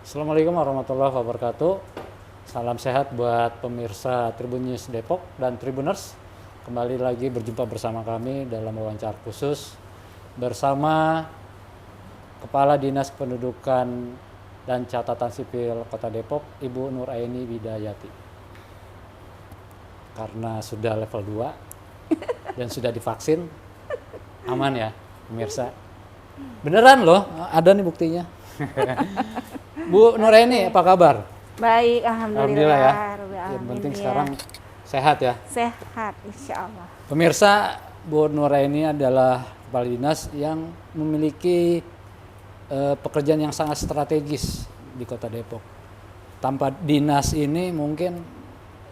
Assalamualaikum warahmatullahi wabarakatuh. Salam sehat buat pemirsa Tribun News Depok dan Tribuners. Kembali lagi berjumpa bersama kami dalam wawancara khusus bersama Kepala Dinas Kependudukan dan Catatan Sipil Kota Depok, Ibu Nur Aini Widayati. Karena sudah level 2 dan sudah divaksin, aman ya pemirsa. Beneran loh, ada nih buktinya. Bu Nur Aini, apa kabar? Baik, alhamdulillah ya. Rabbil Yang alamin, penting ya. sekarang sehat ya. Sehat, insya Allah. Pemirsa, Bu Nur Aini adalah kepala dinas yang memiliki pekerjaan yang sangat strategis di Kota Depok. Tanpa dinas ini mungkin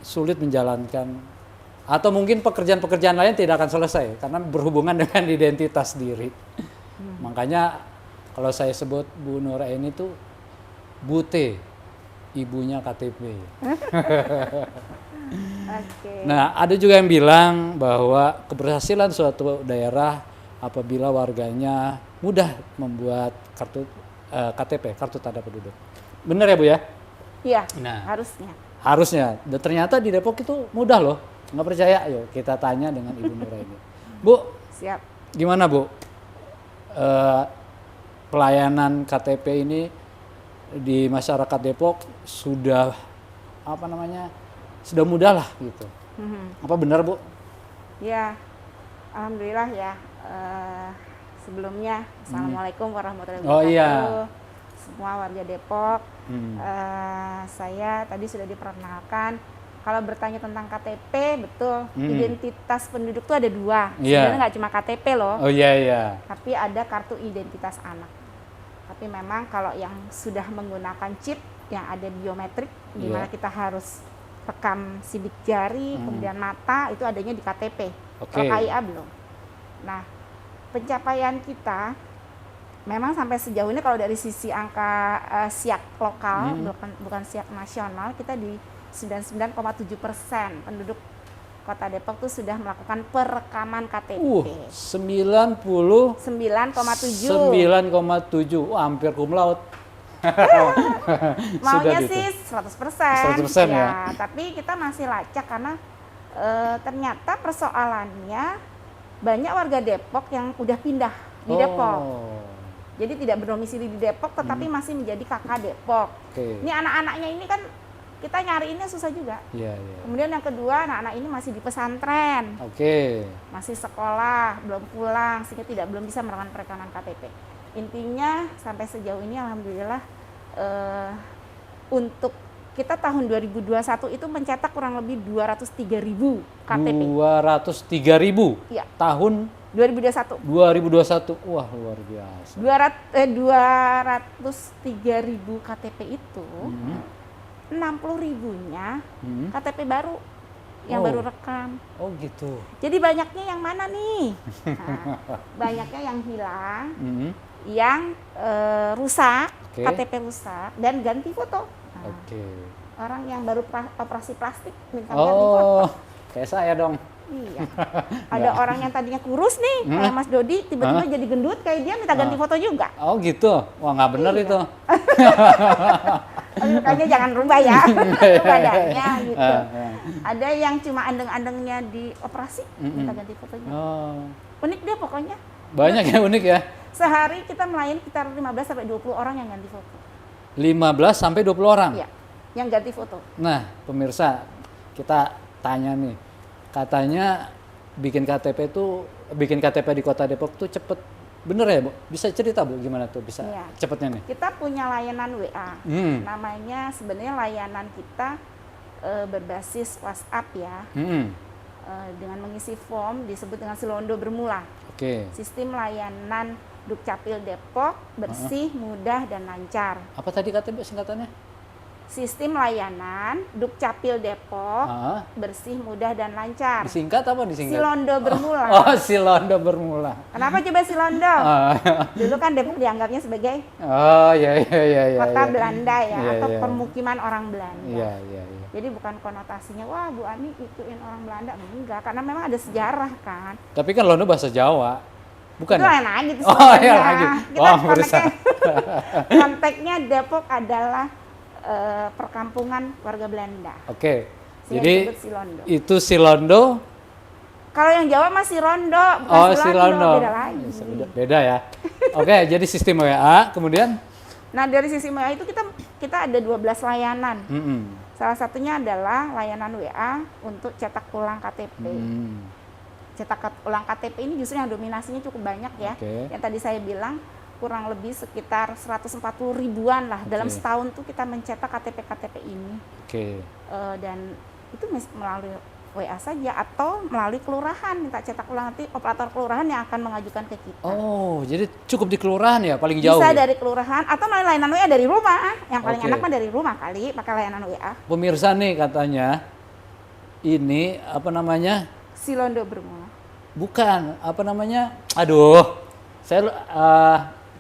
sulit menjalankan, atau mungkin pekerjaan-pekerjaan lain tidak akan selesai karena berhubungan dengan identitas diri. Makanya kalau saya sebut Bu Nur Aini itu Bute, ibunya KTP. Oke. Nah, ada juga yang bilang bahwa keberhasilan suatu daerah apabila warganya mudah membuat kartu KTP, kartu tanda penduduk. Benar ya Bu ya? Iya, Nah. harusnya. Harusnya. Dan ternyata di Depok itu mudah loh. Nggak percaya? Yuk kita tanya dengan Ibu Nur Aini. Bu, Siap. gimana Bu? Pelayanan KTP ini di masyarakat Depok sudah sudah mudah lah gitu. Apa benar Bu? Ya, alhamdulillah ya. Sebelumnya, Assalamualaikum warahmatullahi Oh, wabarakatuh. iya. Semua warga Depok. Saya tadi sudah diperkenalkan. Kalau bertanya tentang KTP, betul. Identitas penduduk itu ada 2. Iya. Sebenarnya nggak cuma KTP loh. Oh iya iya. Tapi ada kartu identitas anak. Tapi memang kalau yang sudah menggunakan chip yang ada biometrik, di mana kita harus rekam sidik jari, kemudian mata, itu adanya di KTP. Oke. Kalau KIA belum. Nah, pencapaian kita memang sampai sejauh ini kalau dari sisi angka SIAK lokal, bukan SIAK nasional, kita di 99,7% penduduk Kota Depok tuh sudah melakukan perekaman KTP. 9,7. 9,7. Wah, hampir cum laude. Maunya Sudah sih gitu. 100%. 100% ya. Tapi kita masih lacak karena ternyata persoalannya banyak warga Depok yang udah pindah di Depok. Jadi tidak berdomisili di Depok tetapi masih menjadi kakak Depok. Oke. Ini anak-anaknya ini kan kita nyariinnya susah juga. Iya iya. Kemudian yang kedua, anak-anak ini masih di pesantren. Oke. Masih sekolah, belum pulang, sehingga belum bisa melakukan perekaman KTP. Intinya sampai sejauh ini alhamdulillah untuk kita tahun 2021 itu mencetak kurang lebih 203.000 KTP. 203.000. Iya. Tahun 2021. 2021. Wah, luar biasa. 203.000 KTP itu 60.000-nya KTP baru yang baru rekam. Oh gitu. Jadi banyaknya yang mana nih? Nah, banyaknya yang hilang, yang rusak, Oke. KTP rusak, dan ganti foto. Nah, Oke. orang yang baru operasi plastik minta ganti foto. Oh, kayak saya dong. Iya. Ada orang yang tadinya kurus nih, kayak Mas Dodi, tiba-tiba jadi gendut kayak dia minta ganti foto juga. Oh gitu. Wah, nggak bener Iya. itu. Makanya jangan rubah ya badannya gitu. Ada yang cuma andeng-andengnya di operasi minta ganti fotonya. Oh. Unik deh pokoknya. Banyak yang unik ya. Sehari kita melayani sekitar 15 sampai 20 orang yang ganti foto. 15 sampai 20 orang. Iya, yang ganti foto. Nah, pemirsa, kita tanya nih. Katanya bikin KTP di Kota Depok tuh cepet. Bener ya, Bu? Bisa cerita, Bu, gimana tuh bisa Iya. cepetnya nih? Kita punya layanan WA. Namanya sebenarnya layanan kita berbasis WhatsApp ya. Dengan mengisi form disebut dengan Silondo Bermula. Oke. Sistem layanan Dukcapil Depok bersih, mudah dan lancar. Apa tadi KTP singkatannya? Sistem layanan Dukcapil Depok Ah, bersih, mudah dan lancar. disingkat apa disingkat? Silondo Bermula. Oh, Silondo Bermula. Kenapa coba Silondo? Ah, Dulu kan Depok dianggapnya sebagai oh, iya iya iya iya. kota iya. Belanda ya, Iya, atau iya. permukiman orang Belanda. Iya iya iya. Jadi bukan konotasinya, wah Bu Ani ituin orang Belanda. Enggak, karena memang ada sejarah kan. Tapi kan Londo bahasa Jawa. Bukan Itu ya? lain lagi tuh Oh, sebenarnya. iya lagi. Kita Oh, berusaha. konteksnya Depok adalah perkampungan warga Belanda. Oke. Sehingga Jadi disebut Silondo. itu Silondo. Kalau yang Jawa masih Rondo, bukan Oh, Silondo, Silondo. beda lagi. Beda ya. Oke, jadi sistem WA, kemudian Nah, dari sisi WA itu kita ada 12 layanan. Salah satunya adalah layanan WA untuk cetak ulang KTP. Cetak ulang KTP ini justru yang dominasinya cukup banyak ya. Oke. Yang tadi saya bilang kurang lebih sekitar 140 ribuan lah. Dalam setahun tuh kita mencetak KTP-KTP ini. Oke. Dan itu melalui WA saja atau melalui kelurahan minta cetak ulang, nanti operator kelurahan yang akan mengajukan ke kita. Oh, jadi cukup di kelurahan ya paling jauh. Bisa ya? dari kelurahan atau melalui layanan WA dari rumah. Yang paling Oke. enak mah dari rumah kali pakai layanan WA. Pemirsa nih katanya ini apa namanya? Silondo bermula. Bukan, apa namanya? Aduh.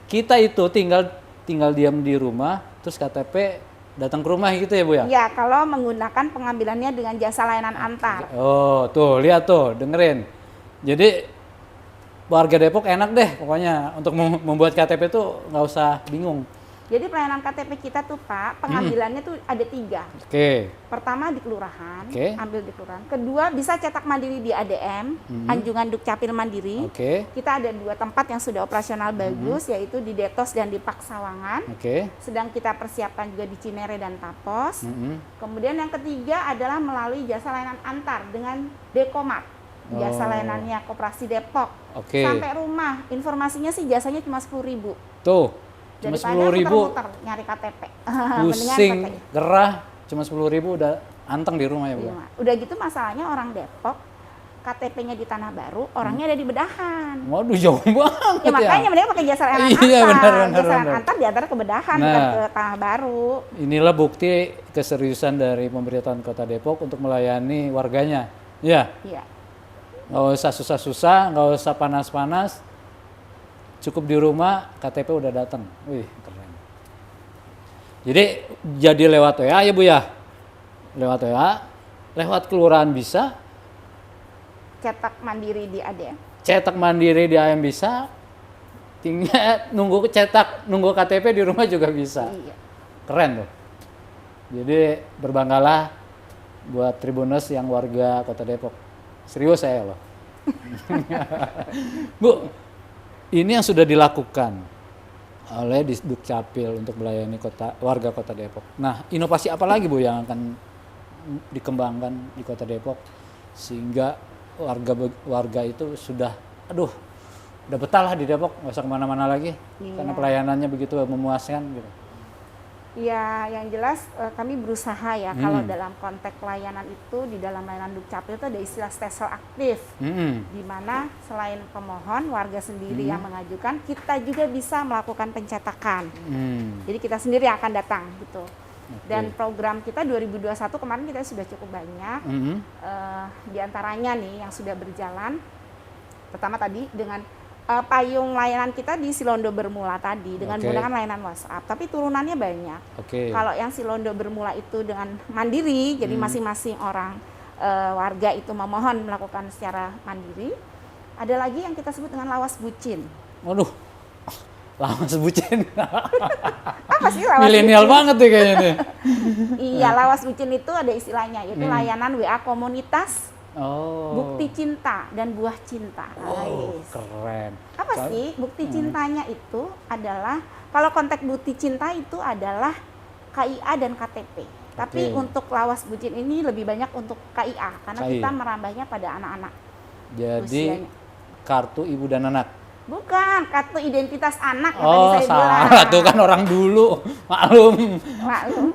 Kita itu tinggal diam di rumah terus KTP datang ke rumah gitu ya, Bu ya? Ya, kalau menggunakan pengambilannya dengan jasa layanan antar. Oh, tuh, lihat tuh, dengerin. Jadi warga Depok enak deh pokoknya untuk membuat KTP tuh nggak usah bingung. Jadi pelayanan KTP kita tuh Pak, pengambilannya tuh ada 3. Oke. Pertama di kelurahan, Oke. ambil di kelurahan. Kedua bisa cetak mandiri di ADM, Anjungan Dukcapil Mandiri. Oke. Kita ada 2 tempat yang sudah operasional bagus, yaitu di Detos dan di Paksawangan. Oke. Sedang kita persiapkan juga di Cinere dan Tapos. Mm-mm. Kemudian yang ketiga adalah melalui jasa layanan antar dengan Dekomat, jasa layanannya Koperasi Depok. Oke. Sampai rumah, informasinya sih jasanya cuma 10.000. Tuh, cuma Daripada 10.000 muter-muter nyari KTP. Mendingan pusing, pakai gerah, cuma 10.000 udah anteng di rumah ya, Bu. rumah. Udah gitu masalahnya orang Depok, KTP-nya di Tanah Baru, orangnya ada di Bedahan. Waduh, jauh banget Ya makanya mending pakai jasa layanan Iya, antar. benar, Jasa layanan benar. antar diantar ke Bedahan, Nah. bukan ke Tanah Baru. Inilah bukti keseriusan dari pemerintahan Kota Depok untuk melayani warganya. Ya, Iya. nggak usah susah-susah, nggak usah panas-panas. Cukup di rumah, KTP udah datang. Wih, keren. Jadi lewat WA ya, Bu ya? Lewat WA, lewat kelurahan bisa, Cetak mandiri di ADM. cetak mandiri di AM bisa, tinggal nunggu KTP di rumah juga bisa. Iya. Keren tuh. Jadi berbanggalah buat Tribuners yang warga Kota Depok. Serius saya loh. Bu, ini yang sudah dilakukan oleh Disduk Capil untuk melayani warga Kota Depok. Nah, inovasi apa lagi, Bu, yang akan dikembangkan di Kota Depok sehingga warga itu sudah, udah betah lah di Depok, nggak usah kemana-mana lagi, karena pelayanannya begitu memuaskan gitu. Ya, yang jelas kami berusaha ya kalau dalam konteks pelayanan itu di dalam layanan Dukcapil itu ada istilah stesel aktif, di mana selain pemohon warga sendiri yang mengajukan, kita juga bisa melakukan pencetakan. Jadi kita sendiri yang akan datang gitu. Dan program kita 2021 kemarin kita sudah cukup banyak. Di antaranya nih yang sudah berjalan, pertama tadi dengan payung layanan kita di Silondo Bermula tadi dengan menggunakan layanan WhatsApp, tapi turunannya banyak. Kalau yang Silondo Bermula itu dengan mandiri, jadi masing-masing orang warga itu memohon melakukan secara mandiri. Ada lagi yang kita sebut dengan lawas bucin. Waduh, lawas bucin. Apa sih lawas Milenial banget nih kayaknya nih. Iya, lawas bucin itu ada istilahnya, yaitu layanan WA komunitas. Bukti cinta dan buah cinta. Keren. Apa sih bukti cintanya itu adalah, kalau konteks bukti cinta itu adalah KIA dan KTP. Tapi untuk lawas bucin ini lebih banyak untuk KIA karena kita merambahnya pada anak-anak. Jadi usianya. Kartu ibu dan anak. Bukan, kartu identitas anak yang tadi saya bilang. Salah tuh kan orang dulu, maklum.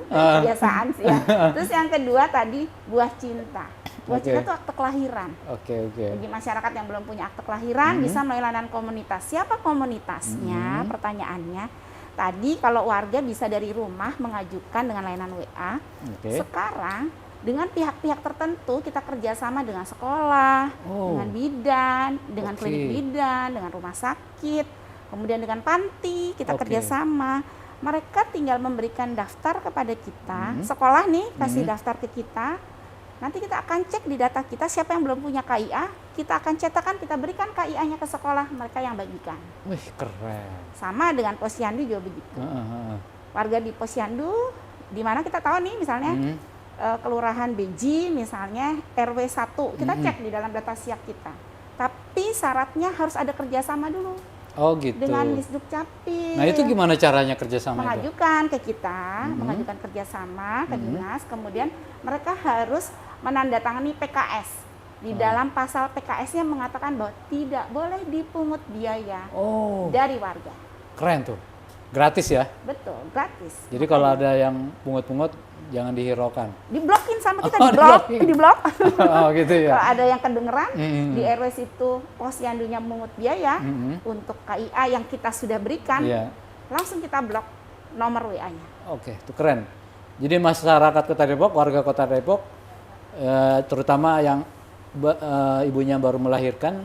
Kebiasaan sih ya. Terus yang kedua tadi buah cinta. Buah cinta itu akte kelahiran. Bagi masyarakat yang belum punya akte kelahiran bisa melalui layanan komunitas. Siapa komunitasnya? Pertanyaannya. Tadi kalau warga bisa dari rumah mengajukan dengan layanan WA. Sekarang dengan pihak-pihak tertentu kita kerjasama dengan sekolah, dengan bidan, dengan klinik bidan, dengan rumah sakit, kemudian dengan panti kita kerjasama. Mereka tinggal memberikan daftar kepada kita, sekolah nih kasih daftar ke kita, Nanti kita akan cek di data kita siapa yang belum punya KIA, kita akan cetakkan, kita berikan KIA-nya ke sekolah, mereka yang bagikan. Wih, keren. Sama dengan Posyandu juga begitu. Warga di Posyandu, di mana kita tahu nih misalnya Kelurahan Beji misalnya RW 1, kita cek di dalam data siak kita. Tapi syaratnya harus ada kerjasama dulu. Oh gitu. Dengan Disdukcapil. Nah itu gimana caranya kerjasama itu? Mengajukan ke kita, mengajukan kerjasama ke dinas, kemudian mereka harus menandatangani PKS. Di dalam pasal PKS-nya mengatakan bahwa tidak boleh dipungut biaya dari warga. Keren tuh, gratis ya? Betul, gratis. Jadi kalau ada yang pungut-pungut, jangan dihiraukan. Diblokin sama kita, diblok. Oh gitu ya. Kalau ada yang kedengeran di RW situ Posyandunya mengut biaya untuk KIA yang kita sudah berikan, langsung kita blok nomor WA-nya. Oke, itu keren. Jadi masyarakat Kota Depok, warga Kota Depok, terutama yang ibunya baru melahirkan,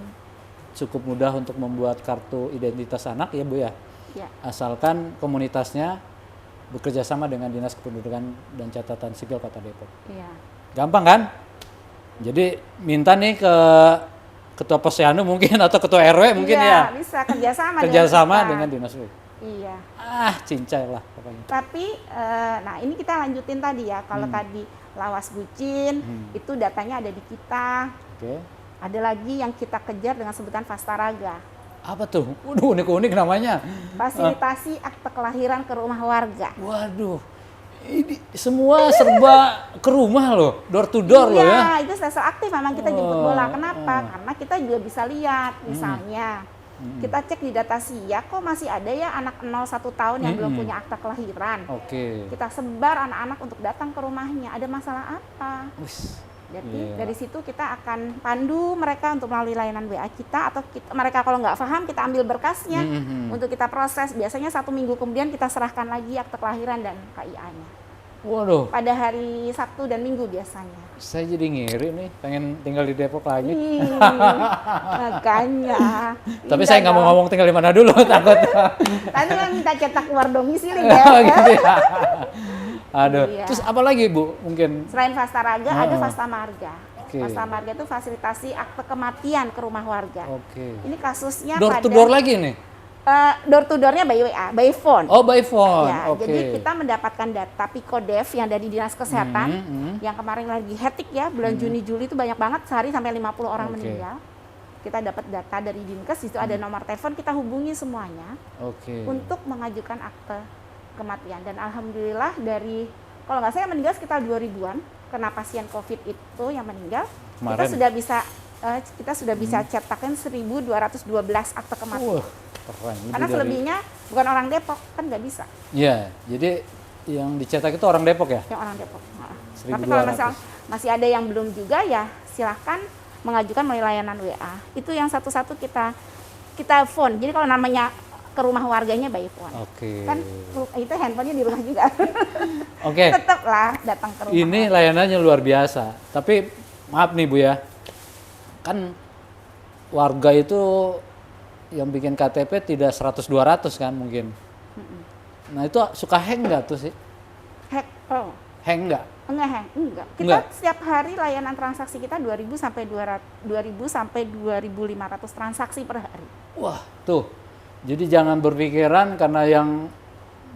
cukup mudah untuk membuat kartu identitas anak ya Bu ya. Asalkan komunitasnya bekerja sama dengan Dinas Kependudukan dan Catatan Sipil Kota Depok. Gampang kan? Jadi minta nih ke Ketua Posyandu mungkin atau Ketua RW mungkin ya. Bisa kerjasama dengan Dinas WI. Iya. Cincai lah pokoknya. Tapi, nah ini kita lanjutin tadi ya. Kalau tadi lawas bucin, itu datanya ada di kita. Ada lagi yang kita kejar dengan sebutan Fastaraga. Apa tuh? Waduh, unik-unik namanya. Fasilitasi akte kelahiran ke rumah warga. Waduh, ini semua serba ke rumah loh, door to door loh ya. Iya, itu selalu aktif memang kita jemput bola. Kenapa? Karena kita juga bisa lihat, misalnya kita cek di data SIA, kok masih ada ya anak 01 tahun yang belum punya akta kelahiran. Kita sebar anak-anak untuk datang ke rumahnya, ada masalah apa? Jadi dari situ kita akan pandu mereka untuk melalui layanan WA kita, atau mereka kalau nggak paham kita ambil berkasnya untuk kita proses. Biasanya 1 minggu kemudian kita serahkan lagi akte kelahiran dan KIA-nya. Waduh. Pada hari Sabtu dan Minggu biasanya. Saya jadi ngiri nih, pengen tinggal di Depok lagi. Makanya. Tapi saya nggak mau ngomong tinggal di mana dulu, takut. Tadi kan minta cetak keluar domisili ya. Gitu ya. Aduh, terus apa lagi Bu mungkin? Selain Fastaraga ada Fastamarga. Fastamarga itu fasilitasi akte kematian ke rumah warga. Ini kasusnya door to door lagi nih? Door to door-nya by WA, by phone. Oh, by phone. Ya, jadi kita mendapatkan data Pikodev yang dari Dinas Kesehatan, yang kemarin lagi hektik ya, bulan Juni Juli itu banyak banget, sehari sampai 50 orang meninggal. Kita dapat data dari Dinkes, itu ada nomor telepon, kita hubungi semuanya untuk mengajukan akte kematian. Dan alhamdulillah dari, kalau nggak salah meninggal sekitar 2000-an karena pasien COVID itu yang meninggal. Kita sudah bisa cetakin 1.212 akte kematian. Keren. Karena selebihnya bukan orang Depok, kan nggak bisa. Iya, jadi yang dicetak itu orang Depok ya? Yang orang Depok. Tapi kalau masih ada yang belum juga ya silahkan mengajukan melalui layanan WA. Itu yang satu-satu kita phone. Jadi kalau namanya ke rumah warganya by phone. Kan itu handphonenya di rumah juga. Tetaplah datang ke rumah. Ini layanannya luar biasa. Tapi maaf nih Bu ya, kan warga itu yang bikin KTP tidak 100-200 kan mungkin. Nah itu suka hang nggak tuh sih? Hang nggak? Enggak. Kita setiap hari layanan transaksi kita 2.000 sampai 2.500 transaksi per hari. Wah tuh. Jadi jangan berpikiran karena yang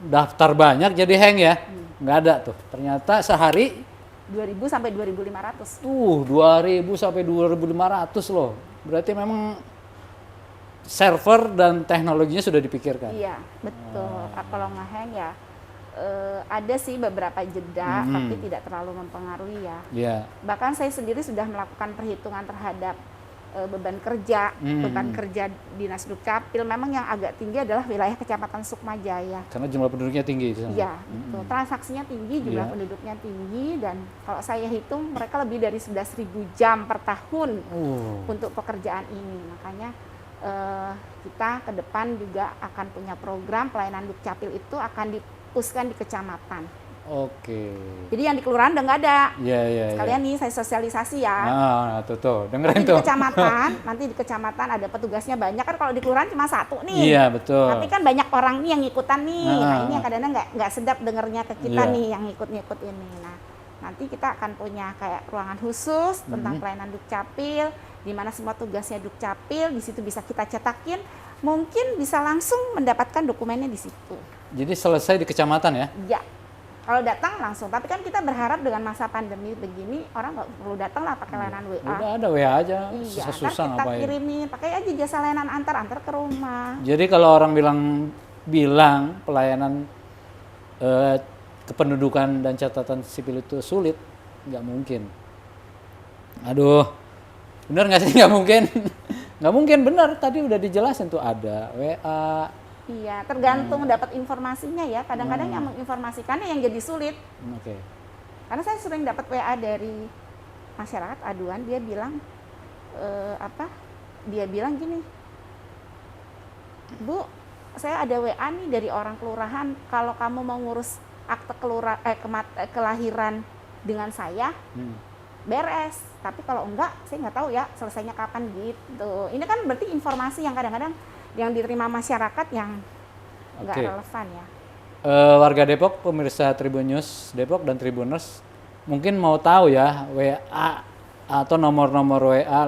daftar banyak jadi hang ya. Nggak ada tuh. Ternyata sehari 2.000 sampai 2.500. 2.000 sampai 2.500 loh. Berarti memang server dan teknologinya sudah dipikirkan. Iya, betul. Kalau nge-hang ya ada sih beberapa jeda, tapi tidak terlalu mempengaruhi ya. Bahkan saya sendiri sudah melakukan perhitungan terhadap beban kerja Dinas Dukcapil. Memang yang agak tinggi adalah wilayah Kecamatan Sukmajaya. Karena jumlah penduduknya tinggi. Iya, betul. Transaksinya tinggi, jumlah penduduknya tinggi, dan kalau saya hitung mereka lebih dari 11.000 jam per tahun untuk pekerjaan ini. Makanya kita ke depan juga akan punya program pelayanan Dukcapil itu akan dipuskan di kecamatan. Jadi yang di kelurahan udah nggak ada. Sekalian nih saya sosialisasi ya. Tuh, dengerin tuh. Di kecamatan, nanti di kecamatan ada petugasnya banyak kan, kalau di kelurahan cuma 1 nih. Iya, betul. Tapi kan banyak orang nih yang ikutan nih. Nah ini yang kadang-kadang nggak sedap dengernya ke kita nih yang ngikut-ngikut ini. Nah Nanti kita akan punya kayak ruangan khusus tentang pelayanan Dukcapil, di mana semua tugasnya Dukcapil, di situ bisa kita cetakin, mungkin bisa langsung mendapatkan dokumennya di situ. Jadi selesai di kecamatan ya? Ya, kalau datang langsung. Tapi kan kita berharap dengan masa pandemi begini, orang nggak perlu datang lah pakai layanan WA. Udah ada WA aja, Iya, susah-susah ntar kita ngapain. kirimin, pakai aja jasa layanan antar ke rumah. Jadi kalau orang bilang pelayanan kependudukan dan catatan sipil itu sulit, nggak mungkin. Aduh, benar nggak sih? Nggak mungkin. Nggak mungkin, benar. Tadi udah dijelasin tuh ada WA. Iya, tergantung dapat informasinya ya. Kadang-kadang yang menginformasikannya yang jadi sulit. Oke. Karena saya sering dapat WA dari masyarakat aduan, dia bilang Dia bilang gini, Bu, saya ada WA nih dari orang kelurahan. Kalau kamu mau ngurus akte kelahiran dengan saya, beres. Tapi kalau enggak, saya nggak tahu ya selesainya kapan gitu. Ini kan berarti informasi yang kadang-kadang yang diterima masyarakat yang nggak relevan ya. Warga Depok, pemirsa Tribun News Depok dan Tribuners, mungkin mau tahu ya WA atau nomor-nomor WA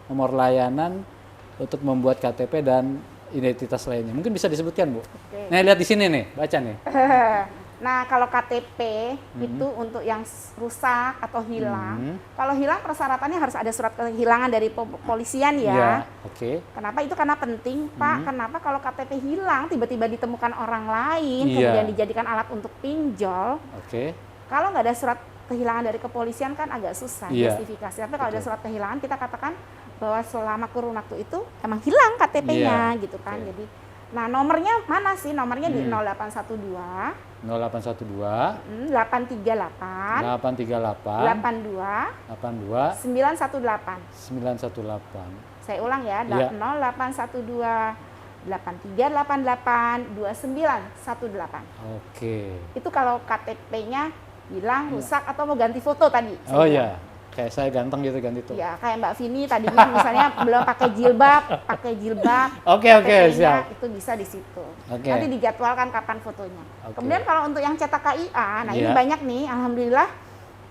nomor layanan untuk membuat KTP dan identitas lainnya. Mungkin bisa disebutkan, Bu. Oke. Nah, lihat di sini nih, baca nih. Nah, kalau KTP itu untuk yang rusak atau hilang. Kalau hilang persyaratannya harus ada surat kehilangan dari kepolisian ya. Iya, oke. Kenapa itu? Karena penting, Pak. Kenapa kalau KTP hilang tiba-tiba ditemukan orang lain, Iya. kemudian dijadikan alat untuk pinjol. Oke. Kalau nggak ada surat kehilangan dari kepolisian kan agak susah Iya. justifikasi. Tapi kalau ada surat kehilangan, kita katakan bahwa selama kurun waktu itu emang hilang KTP-nya gitu kan. Oke. Jadi, nah nomornya mana sih? Nomornya di 0812 0812 838 838 82 82 918. 918. Saya ulang ya, Iya. 0812 8388 2918. Oke. Itu kalau KTP-nya hilang, rusak atau mau ganti foto tadi. Oh saya bilang. iya, kayak saya ganteng gitu ganti tuh. Ya, kayak Mbak Vini tadinya misalnya belum pakai jilbab. Oke, KTP-nya siap. itu bisa di situ. Oke. Nanti dijadwalkan kapan fotonya. Oke. Kemudian kalau untuk yang cetak KIA, nah ini Iya. banyak nih, alhamdulillah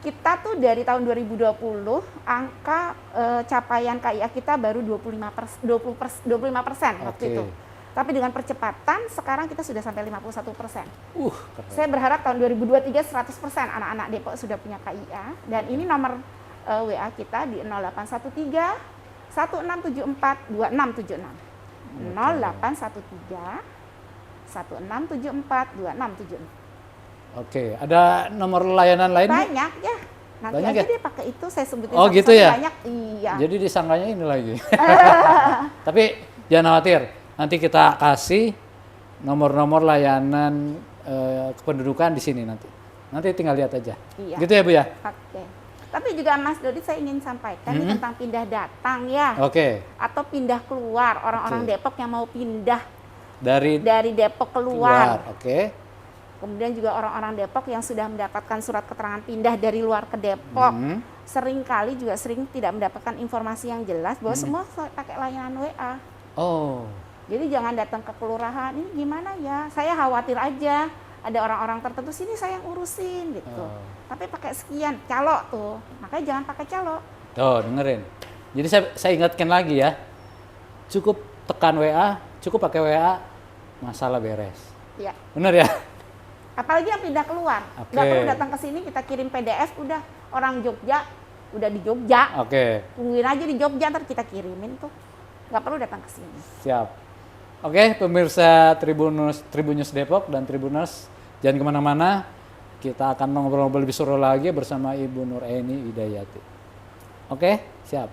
kita tuh dari tahun 2020 angka capaian KIA kita baru 25% waktu Oke. itu. Tapi dengan percepatan sekarang kita sudah sampai 51%. Keren. Saya berharap tahun 2023 100% anak-anak Depok sudah punya KIA, dan ini nomor WA kita di 0813 1674 2676. 0813 1674 2676. Oke, ada nomor layanan lain? Bu? Banyak ya. Nanti Banyak aja ya? deh pakai itu, saya sebutin Oh, satu-satu, gitu ya? banyak. Iya. Jadi disangkanya ini lagi. Tapi jangan khawatir, nanti kita kasih nomor-nomor layanan kependudukan di sini nanti. Nanti tinggal lihat aja. Iya. Gitu ya, Bu ya? Oke. Tapi juga Mas Dodi, saya ingin sampaikan ini tentang pindah datang ya. Oke. Atau pindah keluar, orang-orang Oke. Depok yang mau pindah Dari dari Depok keluar. Oke. Kemudian juga orang-orang Depok yang sudah mendapatkan surat keterangan pindah dari luar ke Depok. Seringkali juga sering tidak mendapatkan informasi yang jelas bahwa semua pakai layanan WA. Oh. Jadi jangan datang ke kelurahan, ini gimana ya? Saya khawatir aja ada orang-orang tertentu sini saya yang urusin gitu. Tapi pakai sekian, calo tuh. Makanya jangan pakai calo. Tuh, dengerin. Jadi saya ingatkan lagi ya. Cukup tekan WA, cukup pakai WA, masalah beres. Ya. Bener ya? Apalagi yang pindah keluar. Oke. Nggak perlu datang ke sini, kita kirim PDF, udah orang Jogja, udah di Jogja. Oke, Tungguin aja di Jogja, ntar kita kirimin tuh. Nggak perlu datang ke sini. siap. Oke, pemirsa Tribun News Depok dan Tribuners, jangan kemana-mana. Kita akan ngobrol-ngobrol lebih seru lagi bersama Ibu Nur Eni Widayati. Oke, siap.